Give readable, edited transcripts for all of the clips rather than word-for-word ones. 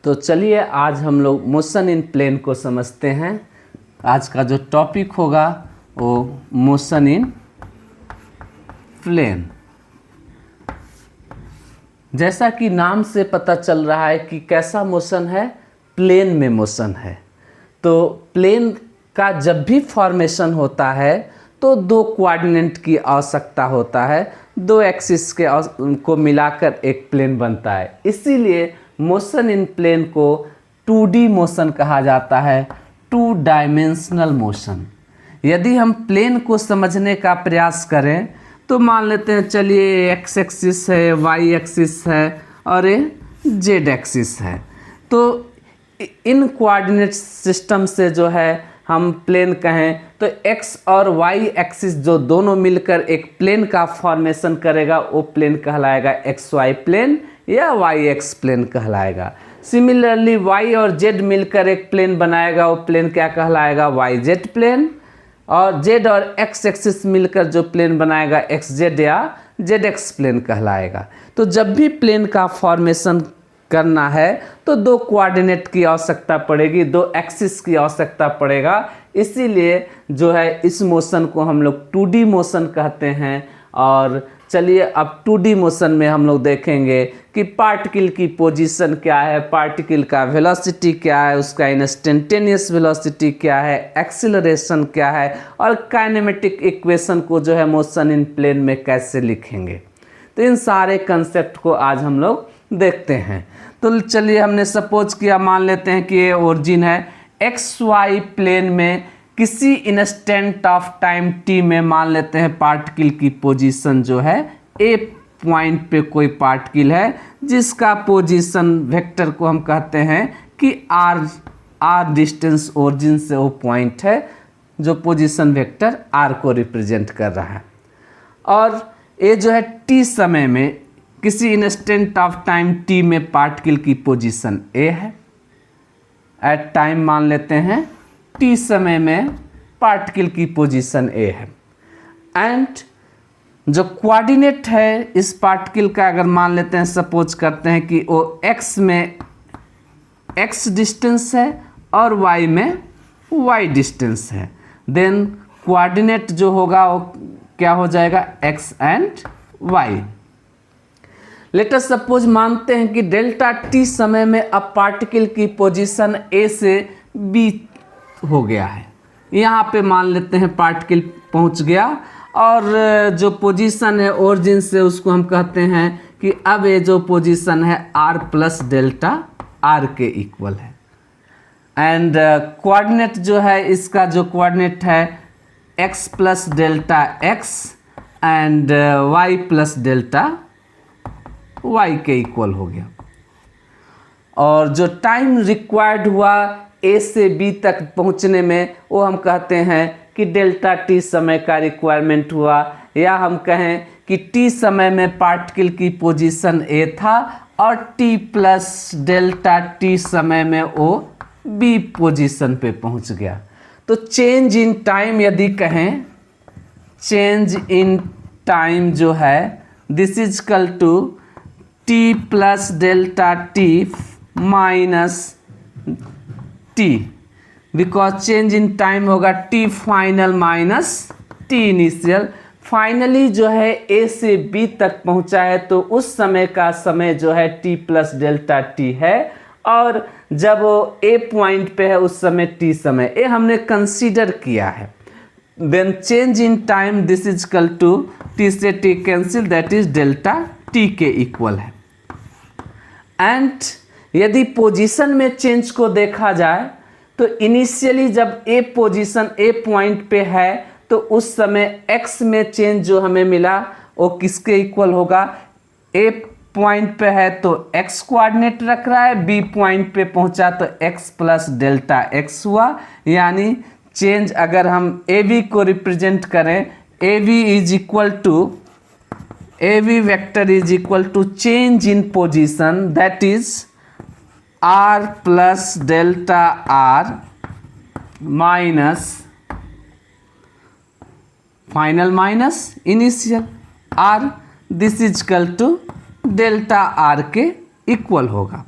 तो चलिए आज हम लोग मोशन इन प्लेन को समझते हैं। आज का जो टॉपिक होगा वो मोशन इन प्लेन। जैसा कि नाम से पता चल रहा है कि कैसा मोशन है, प्लेन में मोशन है। तो प्लेन का जब भी फॉर्मेशन होता है तो दो कोऑर्डिनेट की आवश्यकता होता है, दो एक्सिस के को मिलाकर एक प्लेन बनता है। इसीलिए मोशन इन प्लेन को 2D मोशन कहा जाता है, 2 डायमेंशनल मोशन। यदि हम प्लेन को समझने का प्रयास करें तो मान लेते हैं, चलिए एक्स एक्सिस है, वाई एक्सिस है और ये जेड एक्सिस है। तो इन कोऑर्डिनेट सिस्टम से जो है हम प्लेन कहें तो एक्स और वाई एक्सिस जो दोनों मिलकर एक प्लेन का फॉर्मेशन करेगा वो प्लेन कहलाएगा एक्स वाई प्लेन या वाई एक्स प्लेन कहलाएगा। सिमिलरली वाई और जेड मिलकर एक प्लेन बनाएगा, वो प्लेन क्या कहलाएगा, वाई जेड प्लेन। और जेड और एक्स एक्सिस मिलकर जो प्लेन बनाएगा एक्स जेड या जेड एक्स प्लेन कहलाएगा। तो जब भी प्लेन का फॉर्मेशन करना है तो दो कोऑर्डिनेट की आवश्यकता पड़ेगी, दो एक्सिस की आवश्यकता पड़ेगा। इसीलिए जो है इस मोशन को हम लोग 2D मोशन कहते हैं। और चलिए अब 2D मोशन में हम लोग देखेंगे कि पार्टिकल की पोजीशन क्या है, पार्टिकल का वेलोसिटी क्या है, उसका इंस्टेंटेनियस वेलोसिटी क्या है, एक्सीलरेशन क्या है और काइनेमेटिक इक्वेशन को जो है मोशन इन प्लेन में कैसे लिखेंगे। तो इन सारे कंसेप्ट को आज हम लोग देखते हैं। तो चलिए हमने सपोज किया, मान लेते हैं कि ये ओरिजिन है एक्स वाई प्लेन में किसी इंस्टेंट ऑफ टाइम टी में मान लेते हैं पार्टिकल की पोजीशन जो है ए पॉइंट पे कोई पार्टिकल है जिसका पोजीशन वेक्टर को हम कहते हैं कि आर डिस्टेंस ओरिजिन से वो पॉइंट है जो पोजीशन वेक्टर आर को रिप्रेजेंट कर रहा है। और ये जो है टी समय में किसी इंस्टेंट ऑफ टाइम टी में पार्टिकल की पोजीशन ए है। एट टाइम मान लेते हैं टी समय में पार्टिकल की पोजीशन ए है। एंड जो कोऑर्डिनेट है इस पार्टिकल का अगर मान लेते हैं, सपोज करते हैं कि वो एक्स में एक्स डिस्टेंस है और वाई में वाई डिस्टेंस है, देन कोऑर्डिनेट जो होगा वो क्या हो जाएगा, X and Y. Let us suppose मानते हैं कि डेल्टा टी समय में अब पार्टिकल की पोजीशन ए से बी हो गया है। यहाँ पे मान लेते हैं पार्टिकल पहुँच गया और जो पोजीशन है ओरिजिन से उसको हम कहते हैं कि अब ये जो पोजीशन है आर प्लस डेल्टा आर के इक्वल है। एंड कोऑर्डिनेट जो है इसका जो कोऑर्डिनेट है X plus delta X and Y plus delta Y के इक्वल हो गया। और जो टाइम रिक्वायर्ड हुआ ए से बी तक पहुंचने में वो हम कहते हैं कि डेल्टा टी समय का रिक्वायरमेंट हुआ, या हम कहें कि टी समय में पार्टिकल की पोजीशन ए था और टी प्लस डेल्टा टी समय में वो बी पोजीशन पे पहुंच गया। तो चेंज इन टाइम यदि कहें, चेंज इन टाइम जो है this is equal to T plus delta T minus T, because change in time होगा T final minus T initial. Finally जो है ए से बी तक पहुंचा है तो उस समय का समय जो है टी प्लस डेल्टा टी है, और जब वो ए पॉइंट पे है उस समय टी समय, ये हमने कंसीडर किया है। Then change in time this is equal to T से T cancel, that is delta T के इक्वल है। एंड यदि पोजीशन में चेंज को देखा जाए तो इनिशियली जब ए पोजीशन ए पॉइंट पे है तो उस समय एक्स में चेंज जो हमें मिला वो किसके इक्वल होगा, ए पॉइंट पे है तो एक्स कोऑर्डिनेट रख रहा है, बी पॉइंट पे पहुंचा तो एक्स प्लस डेल्टा एक्स हुआ। यानी चेंज अगर हम ए बी को रिप्रेजेंट करें, A B is equal to AV vector is equal to change in position, that is R plus delta R minus final minus initial R, this is equal to delta R के equal होगा।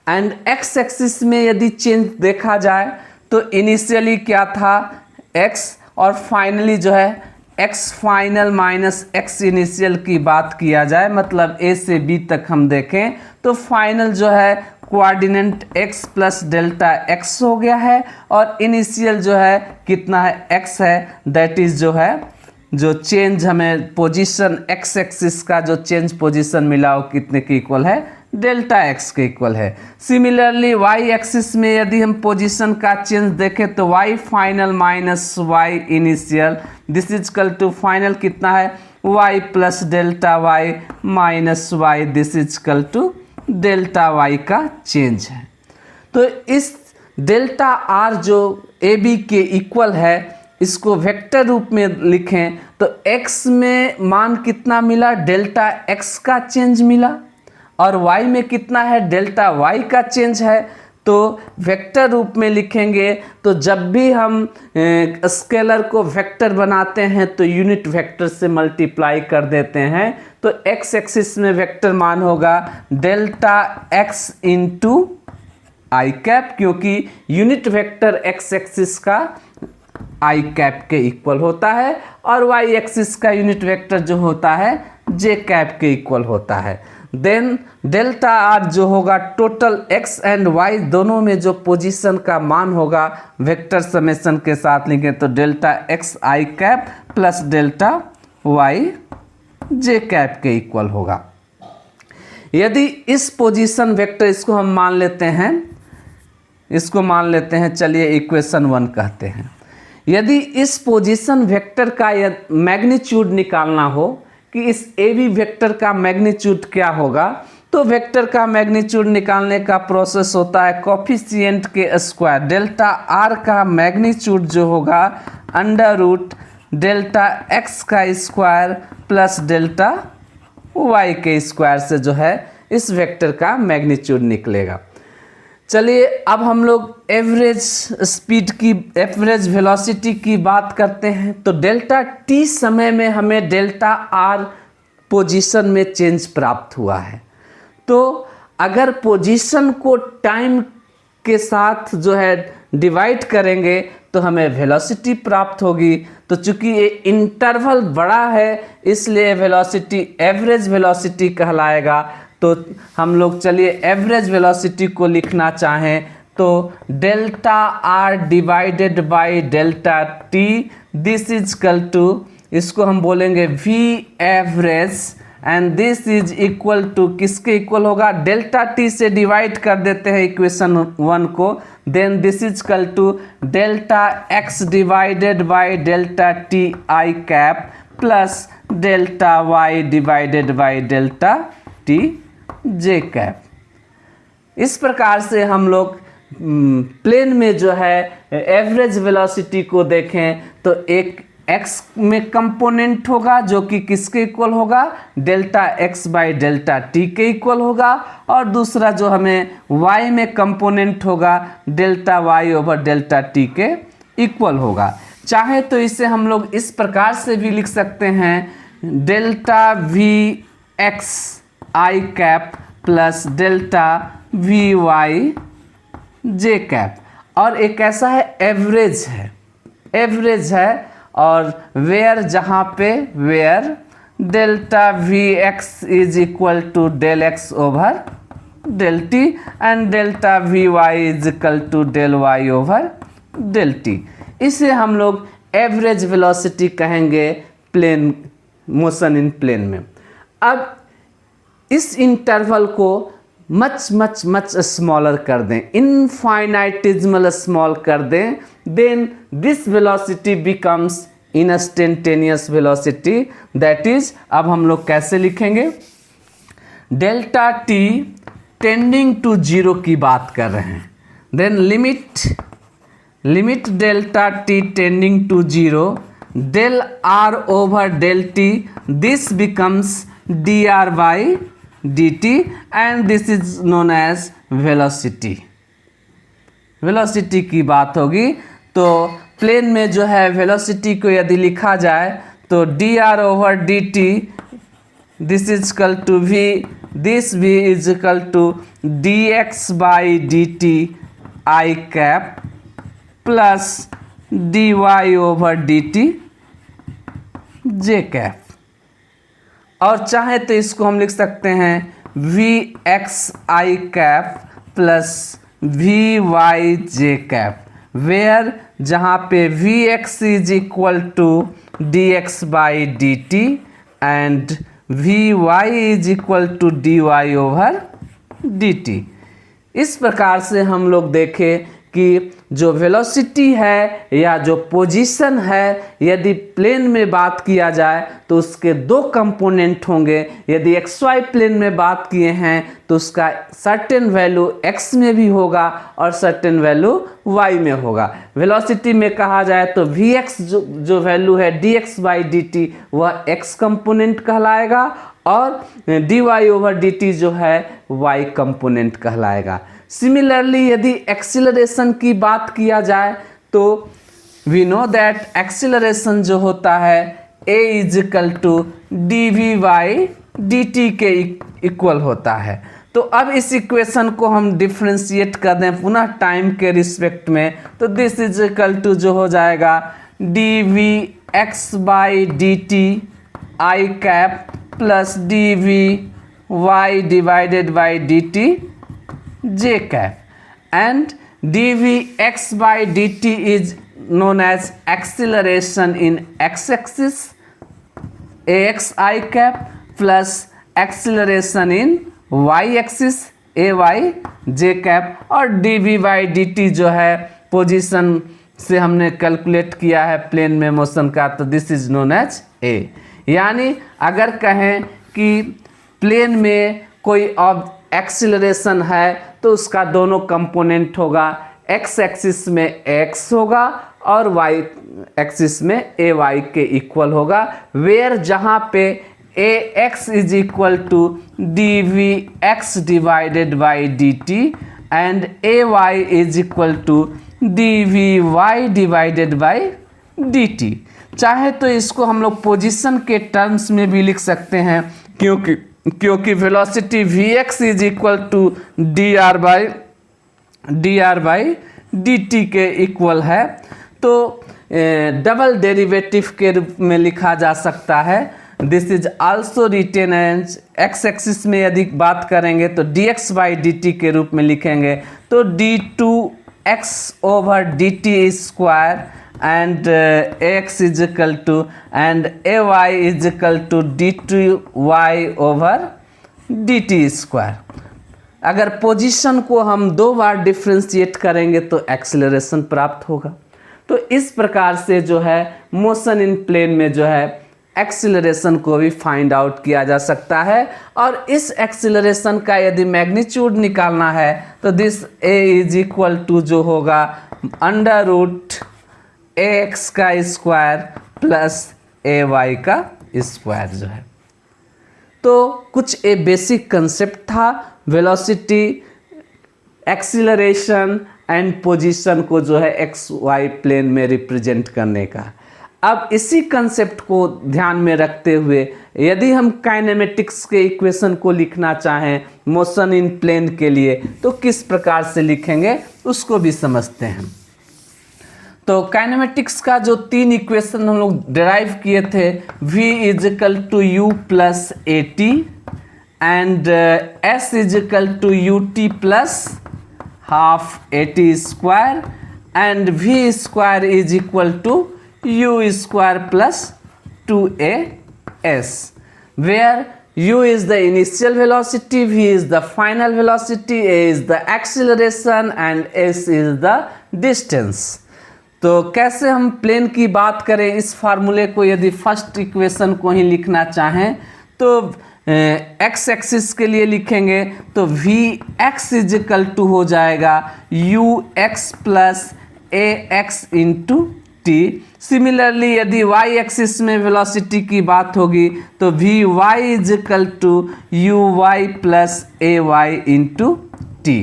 And x axis में यदि change देखा जाए तो initially क्या था x और फाइनली जो है x final minus x initial की बात किया जाए, मतलब a से b तक हम देखें तो फाइनल जो है coordinate x plus delta x हो गया है और इनिशियल जो है कितना है x है, दैट इज जो है जो चेंज हमें पोजीशन x एक्सिस का जो चेंज पोजीशन मिला वो कितने के इक्वल है, डेल्टा x के इक्वल है। सिमिलरली y एक्सिस में यदि हम पोजीशन का चेंज देखें तो y final minus y initial, this is equal to final कितना है y plus delta y minus y, this is equal to delta y का चेंज है। तो इस डेल्टा r जो ए बी के इक्वल है इसको वेक्टर रूप में लिखें तो x में मान कितना मिला, डेल्टा x का चेंज मिला और y में कितना है, डेल्टा y का चेंज है। तो वेक्टर रूप में लिखेंगे तो जब भी हम स्केलर को वेक्टर बनाते हैं तो यूनिट वेक्टर से मल्टीप्लाई कर देते हैं, तो x एक्सिस में वेक्टर मान होगा डेल्टा x इंटू आई कैप, क्योंकि यूनिट वेक्टर x एक्सिस का आई कैप के इक्वल होता है और y एक्सिस का यूनिट वेक्टर जो होता है j कैप के इक्वल होता है। देन डेल्टा r जो होगा टोटल x एंड y दोनों में जो पोजीशन का मान होगा वेक्टर समेशन के साथ लिखें तो delta x I cap plus delta y j cap के इक्वल होगा। यदि इस पोजीशन वेक्टर इसको हम मान लेते हैं, इसको मान लेते हैं, चलिए इक्वेशन 1 कहते हैं। यदि इस पोजीशन वेक्टर का मैग्नीट्यूड निकालना हो कि इस ए बी वेक्टर का मैग्नीट्यूड क्या होगा, तो वेक्टर का मैग्नीट्यूड निकालने का प्रोसेस होता है कोफिशिएंट के स्क्वायर, डेल्टा आर का मैग्नीट्यूड जो होगा अंडर रूट डेल्टा एक्स का स्क्वायर प्लस डेल्टा वाई के स्क्वायर से जो है इस वेक्टर का मैग्नीट्यूड निकलेगा। चलिए अब हम लोग एवरेज स्पीड की, एवरेज वेलोसिटी की बात करते हैं। तो डेल्टा टी समय में हमें डेल्टा आर पोजीशन में चेंज प्राप्त हुआ है। तो अगर पोजीशन को टाइम के साथ जो है डिवाइड करेंगे तो हमें वेलोसिटी प्राप्त होगी। तो चूंकि ये इंटरवल बड़ा है इसलिए वेलोसिटी एवरेज वेलोसिटी कहलाएगा। तो हम लोग चलिए एवरेज वेलोसिटी को लिखना चाहें तो delta R divided by delta T, this is equal to, इसको हम बोलेंगे V average and this is equal to किसके इक्वल होगा, डेल्टा टी से डिवाइड कर देते हैं इक्वेशन 1 को, then this is equal to delta X divided by delta T I cap plus delta Y divided by delta T J cap. इस प्रकार से हम लोग प्लेन में जो है एवरेज वेलोसिटी को देखें तो एक x में कंपोनेंट होगा जो कि किसके इक्वल होगा, delta x by delta T के इक्वल होगा, और दूसरा जो हमें y में कंपोनेंट होगा delta y over delta T के इक्वल होगा। चाहे तो इसे हम लोग इस प्रकार से भी लिख सकते हैं डेल्टा वी एक्स आई cap plus delta V Y जे कैप, और एक ऐसा है एवरेज है, एवरेज है और वेयर जहाँ पे where delta V x is equal to del X over del T and delta V Y is equal to del Y over del T. इसे हम लोग एवरेज वेलोसिटी कहेंगे प्लेन मोशन इन प्लेन में। अब इस interval को much much much smaller कर दें, इनफाइनाइटिज्मल स्मॉल कर दें, then this velocity becomes instantaneous velocity, that is, अब हम लोग कैसे लिखेंगे, delta T tending to zero की बात कर रहे हैं, then limit delta T tending to zero del R over del T, this becomes D R by D T and this is known as velocity. Velocity की बात होगी तो plane में जो है वेलोसिटी को यदि लिखा जाए तो D R over D T, this is equal to V this v is equal to dx by D T I cap plus dy over D T J cap. और चाहे तो इसको हम लिख सकते हैं V X I cap plus we Y J cap, where जहाँ पे V x is equal to D X by D T and V Y is equal to D Y over D T. इस प्रकार से हम लोग देखें कि जो वेलोसिटी है या जो पोजीशन है, यदि प्लेन में बात किया जाए तो उसके दो कंपोनेंट होंगे। यदि एक्स वाई प्लेन में बात किए हैं तो उसका सर्टेन वैल्यू एक्स में भी होगा और सर्टेन वैल्यू वाई में होगा। वेलोसिटी में कहा जाए तो वी एक्स जो वैल्यू है D X by D T वह एक्स कंपोनेंट कहलाएगा और D Y over D T जो है वाई कंपोनेंट कहलाएगा। सिमिलरली यदि एक्सीलरेशन की बात किया जाए तो वी नो दैट एक्सीलरेशन जो होता है a is equal to D V by D T के इक्वल होता है। तो अब इस इक्वेशन को हम डिफ्रेंशिएट कर दें पुनः टाइम के रिस्पेक्ट में, तो दिस इज इक्वल टू जो हो जाएगा D V X by D T I cap plus D V Y divided by D T j cap and dvx by dt is known as acceleration in x-axis ax I cap plus acceleration in y-axis ay j cap और dv by dt जो है position से हमने calculate किया है plane में motion का, तो this is known as a। यानी अगर कहें कि प्लेन में कोई एक्सीलरेशन है तो उसका दोनों कंपोनेंट होगा, एक्स एक्सिस में x होगा और y एक्सिस में ay के इक्वल होगा, वेयर जहाँ पे ax is equal to D V X divided by D T and ay is equal to D V Y divided by D T. चाहे तो इसको हम लोग पोजिशन के टर्म्स में भी लिख सकते हैं, क्योंकि velocity V x is equal to D R by D T के इक्वल है। तो डबल डेरिवेटिव के रूप में लिखा जा सकता है। This is also written as X axis में यदि बात करेंगे तो D X by D T के रूप में लिखेंगे, तो D two X over D T square and x is equal to and ay is equal to d2y over dt square। अगर पोजीशन को हम दो बार डिफ्रेंशिएट करेंगे तो एक्सीलरेशन प्राप्त होगा। तो इस प्रकार से जो है मोशन इन प्लेन में जो है एक्सीलरेशन को भी फाइंड आउट किया जा सकता है। और इस एक्सीलरेशन का यदि मैग्नीट्यूड निकालना है तो this a is equal to जो होगा अंडर रूट ax का स्क्वायर प्लस ay का स्क्वायर जो है। तो कुछ ए बेसिक कंसेप्ट था वेलोसिटी, एक्सीलरेशन एंड पोजीशन को जो है एक्स वाई प्लेन में रिप्रेजेंट करने का। अब इसी कंसेप्ट को ध्यान में रखते हुए यदि हम काइनेमेटिक्स के इक्वेशन को लिखना चाहें मोशन इन प्लेन के लिए तो किस प्रकार से लिखेंगे उसको भी समझते हैं। तो काइनेमेटिक्स का जो तीन इक्वेशन हम लोग डिराइव किए थे, v is equal to U plus A T and s is equal to U T plus half A T square and v square is equal to you square plus 2as, where u is the initial velocity, v is the final velocity, a is the acceleration and s is the distance। तो कैसे हम plane की बात करें, इस फार्मूले को यदि फर्स्ट इक्वेशन को ही लिखना चाहें तो एक्स एक्सिस के लिए लिखेंगे तो we x is equal to हो जाएगा यू एक्स प्लस ए एक्स इंटू टी। सिमिलरली यदि वाई एक्सिस में वेलोसिटी की बात होगी तो v Y is equal to u Y plus A y into t.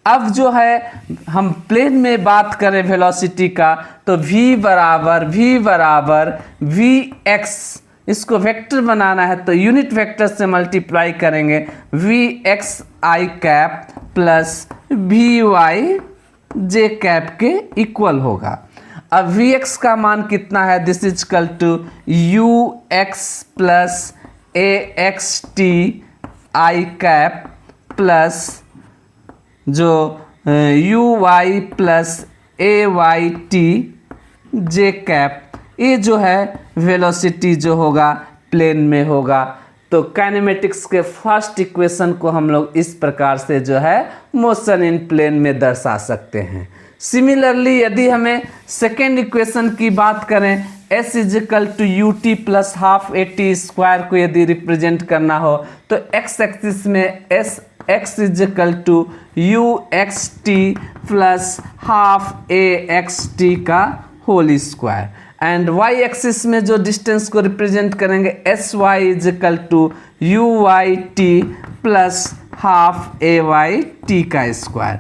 अब जो है हम प्लेन में बात करें वेलोसिटी का तो v बराबर वी एक्स इसको वेक्टर बनाना है तो यूनिट वेक्टर से मल्टीप्लाई करेंगे, V X I cap plus we Y J cap के इक्वल होगा। अब वी एक्स का मान कितना है, this is equal to you x plus A x T I cap plus जो यू वाई प्लस ए वाई टी जे कैप, ये जो है वेलोसिटी जो होगा प्लेन में होगा। तो काइनेमेटिक्स के फर्स्ट इक्वेशन को हम लोग इस प्रकार से जो है मोशन इन प्लेन में दर्शा सकते हैं। सिमिलरली यदि हमें सेकेंड इक्वेशन की बात करें, s is equal to U T plus half A T square को यदि रिप्रेजेंट करना हो तो x एक्सिस में x is equal to you x t plus half a x t का whole square, and y axis में जो distance को रिप्रेजेंट करेंगे s y is equal to u y t plus half a Y t का square.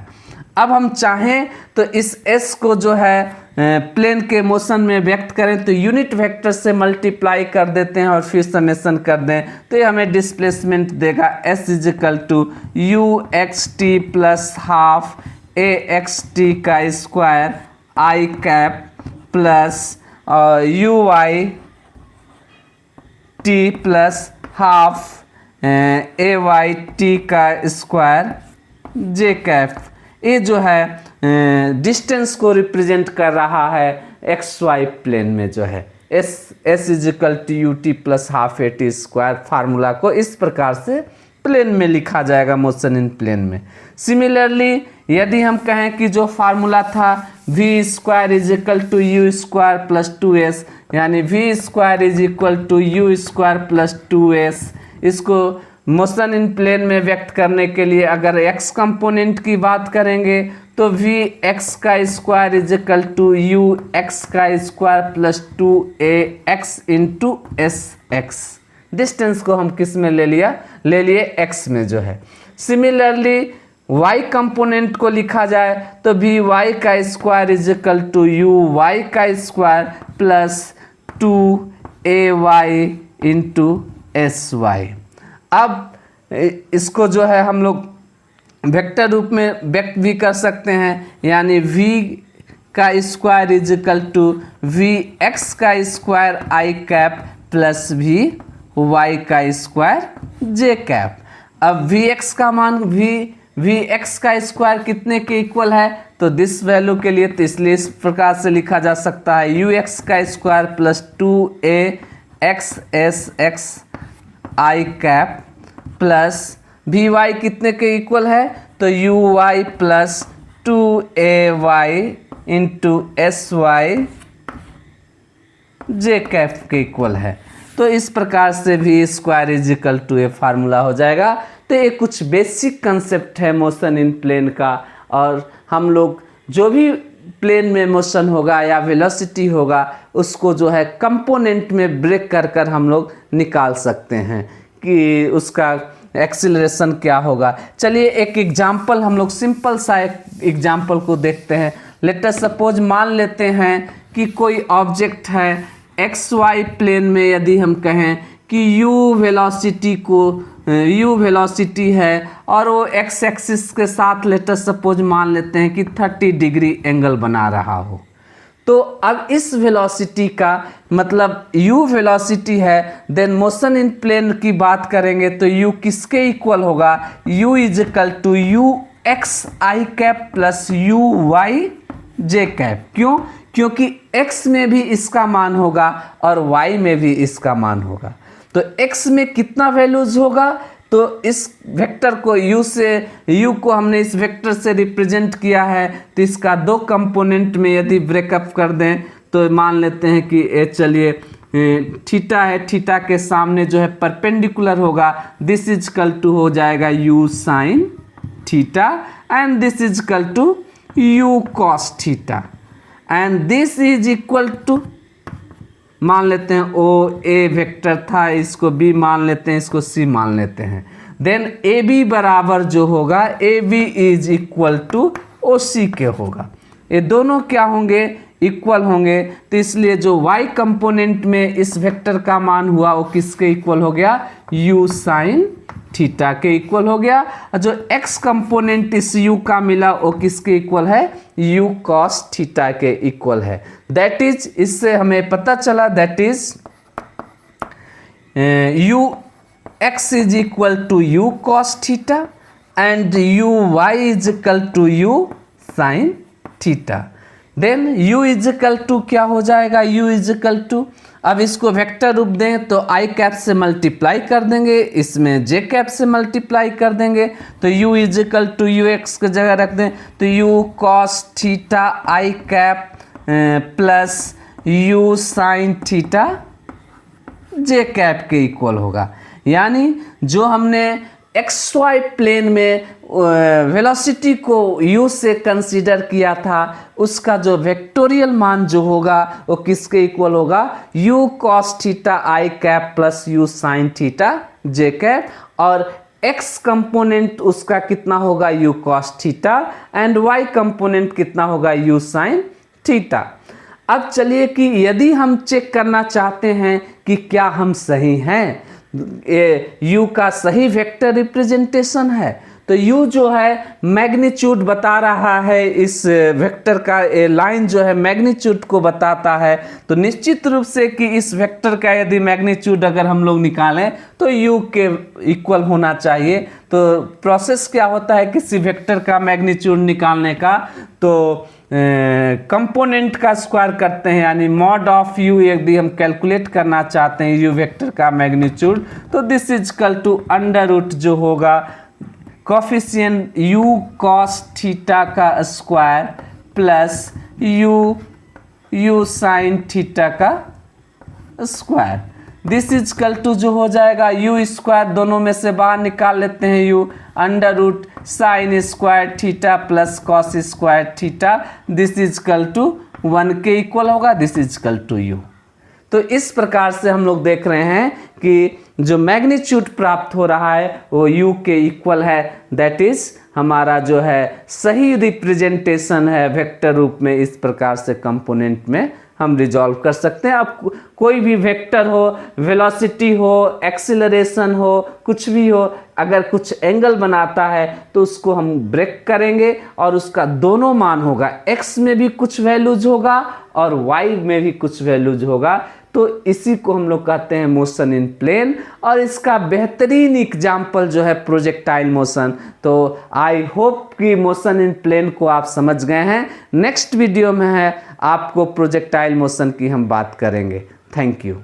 अब हम चाहें तो इस s को जो है प्लेन के मोशन में व्यक्त करें तो यूनिट वेक्टर से मल्टीप्लाई कर देते हैं और फिर समेशन कर दें तो ये हमें डिस्प्लेसमेंट देगा s is equal to you x t plus half a x t का square i cap plus u y t plus half a Y t का स्क्वायर जे कैप। ये जो है डिस्टेंस को रिप्रेजेंट कर रहा है एक्स वाई प्लेन में जो है s is equal to U T plus half A T square. Formula को इस प्रकार से प्लेन में लिखा जाएगा मोशन इन प्लेन में। सिमिलरली यदि हम कहें कि जो फार्मूला था v square is equal to you square plus 2s, यानी v square is equal to you square plus 2s, इसको मोशन इन प्लेन में व्यक्त करने के लिए अगर x कंपोनेंट की बात करेंगे तो वी एक्स का square is equal to you x का square plus 2ax into s x. Distance को हम किस में ले लिए x में जो है। सिमिलरली y कंपोनेंट को लिखा जाए तो वी वाई का square is equal to u y का square plus 2ay into s y. अब इसको जो है हम लोग वेक्टर रूप में व्यक्त भी कर सकते हैं, यानी v का square is equal to v x का square i cap plus we y का स्क्वायर जे कैप। अब वी एक्स का मान वी एक्स का स्क्वायर कितने के इक्वल है, तो दिस वैल्यू के लिए तो इसलिए इस प्रकार से लिखा जा सकता है यू एक्स का square plus 2a x s x I cap plus we y कितने के इक्वल है, तो u Y plus 2ay into s y जे कैप के इक्वल है। तो इस प्रकार से भी square is equal to a formula हो जाएगा। तो ये कुछ बेसिक कंसेप्ट है मोशन इन प्लेन का, और हम लोग जो भी प्लेन में मोशन होगा या वेलोसिटी होगा उसको जो है कंपोनेंट में ब्रेक कर कर हम लोग निकाल सकते हैं कि उसका एक्सीलरेशन क्या होगा। चलिए एक एग्जाम्पल हम लोग सिंपल सा एक एग्जाम्पल को देखते हैं। लेट अस सपोज मान लेते हैं कि कोई ऑब्जेक्ट है एक्स वाई प्लेन में, यदि हम कहें कि u वेलोसिटी है और वो x एक्सिस के साथ लेट अस सपोज मान लेते हैं कि 30 डिग्री एंगल बना रहा हो। तो अब इस वेलोसिटी का मतलब u वेलोसिटी है, देन मोशन इन प्लेन की बात करेंगे तो u किसके इक्वल होगा, u is equal to you x I cap plus u y J cap. क्यों? क्योंकि x में भी इसका मान होगा और y में भी इसका मान होगा। तो x में कितना वैल्यूज होगा, तो इस वेक्टर को u को हमने इस वेक्टर से रिप्रेजेंट किया है, तो इसका दो कंपोनेंट में यदि ब्रेकअप कर दें तो मान लेते हैं कि चलिए थीटा है, थीटा के सामने जो है परपेंडिकुलर होगा, दिस इज इक्वल टू हो जाएगा u sine theta and this is equal to u cos theta and this is equal to मान लेते हैं ओ ए वेक्टर था, इसको b मान लेते हैं, इसको c मान लेते हैं। देन ए बी बराबर जो होगा A B is equal to O C के होगा। ये दोनों क्या होंगे, इक्वल होंगे, तो इसलिए जो y कंपोनेंट में इस वेक्टर का मान हुआ वो किसके इक्वल हो गया, u साइन थीटा के इक्वल हो गया। और जो x कंपोनेंट इस u का मिला वो किसके इक्वल है, u cos थीटा के इक्वल है। दैट इज, इससे हमें पता चला that is u x is equal to u cos theta and u y is equal to u sine theta. Then u is equal to क्या हो जाएगा, u इज इक्वल टू, अब इसको वेक्टर रूप दें तो i कैप से multiply कर देंगे, इसमें j कैप से मल्टीप्लाई कर देंगे, तो u is equal to you x की जगह रख दें तो u cos theta i cap plus u sine theta j cap के इक्वल होगा। यानी जो हमने एक्स वाई प्लेन में वेलोसिटी को u से कंसीडर किया था उसका जो वेक्टोरियल मान जो होगा वो किसके इक्वल होगा, u cos theta i cap plus u sine theta j cap, और x कंपोनेंट उसका कितना होगा u cos theta and y component कितना होगा u साइन थीटा। अब चलिए कि यदि हम चेक करना चाहते हैं कि क्या हम सही हैं, u का सही वेक्टर रिप्रेजेंटेशन है, तो u जो है मैग्नीट्यूड बता रहा है, इस वेक्टर का लाइन जो है मैग्नीट्यूड को बताता है, तो निश्चित रूप से कि इस वेक्टर का यदि मैग्नीट्यूड अगर हम लोग निकालें तो u के इक्वल होना चाहिए। तो प्रोसेस क्या होता है किसी वेक्टर का मैग्नीट्यूड निकालने का, तो कंपोनेंट का स्क्वायर करते हैं, यानी मॉड ऑफ u यदि हम कैलकुलेट करना चाहते हैं u वेक्टर का मैग्नीट्यूड, तो this is equal to under root जो होगा कोफिशिएंट u cos थीटा का square plus u sine theta का square, this is equal to जो हो जाएगा u स्क्वायर, दोनों में से बाहर निकाल लेते हैं u, under root sine square theta plus cos square theta, this is equal to 1 के इक्वल होगा, this is equal to u। तो इस प्रकार से हम लोग देख रहे हैं कि जो मैग्नीट्यूड प्राप्त हो रहा है वो u के इक्वल है, दैट इज हमारा जो है सही रिप्रेजेंटेशन है वेक्टर रूप में। इस प्रकार से कंपोनेंट में हम रिजॉल्व कर सकते हैं। अब कोई भी वेक्टर हो, वेलोसिटी हो, एक्सीलरेशन हो, कुछ भी हो, अगर कुछ एंगल बनाता है तो उसको हम ब्रेक करेंगे और उसका दोनों मान होगा, x में भी कुछ वैल्यूज होगा और y में भी कुछ वैल्यूज होगा, तो इसी को हम लोग कहते हैं मोशन इन प्लेन। और इसका बेहतरीन एग्जाम्पल जो है प्रोजेक्टाइल मोशन। तो आई होप कि मोशन इन प्लेन को आप समझ गए हैं। नेक्स्ट वीडियो में है आपको प्रोजेक्टाइल मोशन की हम बात करेंगे। Thank you.